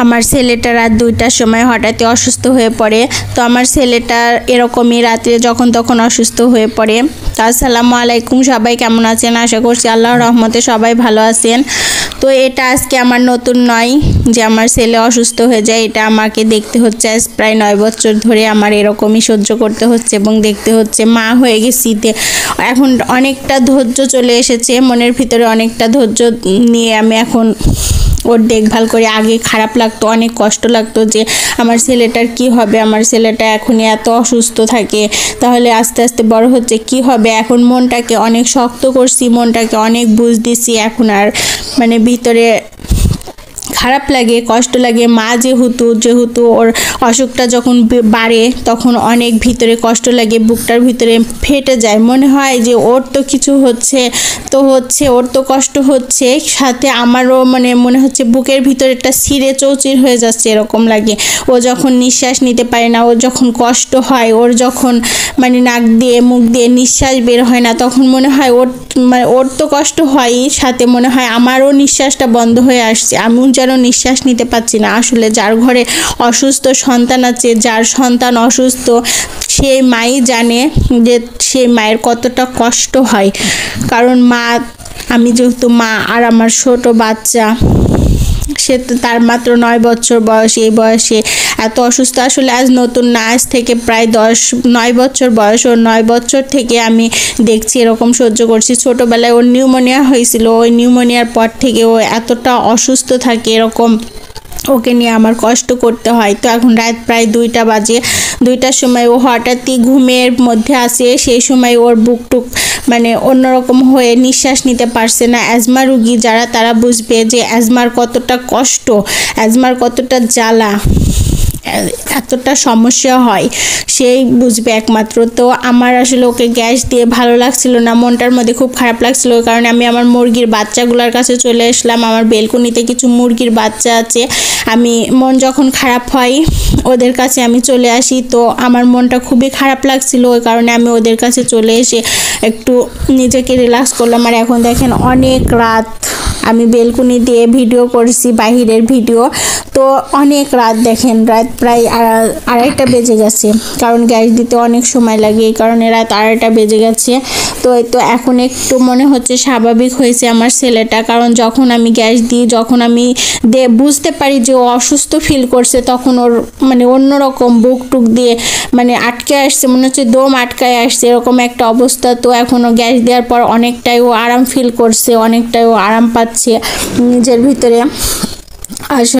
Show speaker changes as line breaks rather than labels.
আমার ছেলেটা রাত 2টার সময় হঠাৎই অসুস্থ হয়ে পড়ে। তো আমার ছেলেটা এরকমই রাত্রে যখন তখন অসুস্থ হয়ে পড়ে। তো আসসালামু আলাইকুম, সবাই কেমন আছেন? আশা করছি আল্লাহর রহমতে সবাই ভালো আছেন। তো এটা আজকে আমার নতুন নয় যে আমার ছেলে অসুস্থ হয়ে যায়, এটা আমাকে দেখতে হচ্ছে আজ প্রায় 9 বছর ধরে আমার এরকমই সহ্য করতে হচ্ছে এবং দেখতে হচ্ছে। মা হয়ে গেছি, এখন অনেকটা ধৈর্য চলে এসেছে মনের ভিতরে, অনেকটা ধৈর্য নিয়ে আমি এখন ওর দেখভাল করে। আগে খারাপ লাগতো, অনেক কষ্ট লাগতো যে আমার ছেলেটার কি হবে, আমার ছেলেটা এখনই এত অসুস্থ থাকে, তাহলে আস্তে আস্তে বড় হচ্ছে কি হবে। এখন মনটাকে অনেক শক্ত করছি, মনটাকে অনেক বুঝ দিছি। এখন আর ভিতরে খারাপ লাগে, কষ্ট লাগে। মা যেহেতু ওর অসুখটা যখন বাড়ে তখন অনেক ভিতরে কষ্ট লাগে, বুকটার ভিতরে ফেটে যায়। মনে হয় যে ওর তো কিছু হচ্ছে, ওর তো কষ্ট হচ্ছে, সাথে আমারও মনে হচ্ছে বুকের ভিতরে একটা ছিঁড়ে চৌচির হয়ে যাচ্ছে, এরকম লাগে। ও যখন নিঃশ্বাস নিতে পারে না, ওর যখন কষ্ট হয়, ওর যখন নাক দিয়ে মুখ দিয়ে নিঃশ্বাস বের হয় না, তখন মনে হয় ওর তো কষ্ট হয়ই, সাথে মনে হয় আমারও নিঃশ্বাসটা বন্ধ হয়ে আসছে, আমি যেন নিঃশ্বাস নিতে পারছি না। আসলে যার ঘরে অসুস্থ সন্তান আছে, যার সন্তান অসুস্থ, সেই মাই জানে যে সেই মায়ের কতটা কষ্ট হয়। কারণ আমি যেহেতু মা, আর আমার ছোট বাচ্চা, সে তো তার মাত্র 9 বছর বয়স। এই বয়সে এত অসুস্থ আসলে আজ নতুন না, আজ থেকে প্রায় 9 বছর বয়স। ওর 9 বছর থেকে আমি দেখছি, এরকম সহ্য করছি। ছোটোবেলায় ওর নিউমোনিয়া হয়েছিল, ওই নিউমোনিয়ার পর থেকে ও এতটা অসুস্থ থাকে, এরকম ওকে নিয়ে আমার কষ্ট করতে হয়। তো এখন রাত প্রায় 2টা বাজে। 2টার সময় ও হঠাৎই ঘুমের মধ্যে আসে, সেই সময় ওর বুকটুক অন্যরকম হয়ে নিঃশ্বাস নিতে পারছে না। অ্যাজমা রুগী যারা, তারা বুঝবে যে অ্যাজমার কতটা কষ্ট, অ্যাজমার কতটা জ্বালা, এতটা সমস্যা হয়, সেই বুঝবে একমাত্র। তো আমার আসলে ওকে গ্যাস দিয়ে ভালো লাগছিল না, মনটার মধ্যে খুব খারাপ লাগছিল। কারণ আমি আমার মুরগির বাচ্চাগুলোর কাছে চলে আসলাম, আমার বেলকনিতে কিছু মুরগির বাচ্চা আছে। আমি মন যখন খারাপ হয় ওদের কাছে আমি চলে আসি, তো আমার মনটা খুবই খারাপ লাগছিল, ওই কারণে আমি ওদের কাছে চলে এসে একটু নিজেকে রিল্যাক্স করলাম। আর এখন দেখেন অনেক রাত, আমি বেলকনি দিয়ে ভিডিও করছি, বাহিরের ভিডিও। তো অনেক রাত, দেখেন রাত প্রায় 2:30 বেজে গেছে, কারণ গ্যাস দিতে অনেক সময় লাগে, এই কারণে রাত 2:30 বেজে গেছে। তো এখন একটু মনে হচ্ছে স্বাভাবিক হয়েছে আমার ছেলেটা, কারণ যখন আমি গ্যাস দিই, যখন আমি বুঝতে পারি যে ও অসুস্থ ফিল করছে, তখন ওর অন্যরকম বুক টুক দিয়ে আটকে আসছে, মনে হচ্ছে দম আটকায় আসছে, এরকম একটা অবস্থা। তো এখনও গ্যাস দেওয়ার পর অনেকটাই ও আরাম ফিল করছে, অনেকটাই ও আরাম পাচ্ছে নিজের ভিতরে। আসলে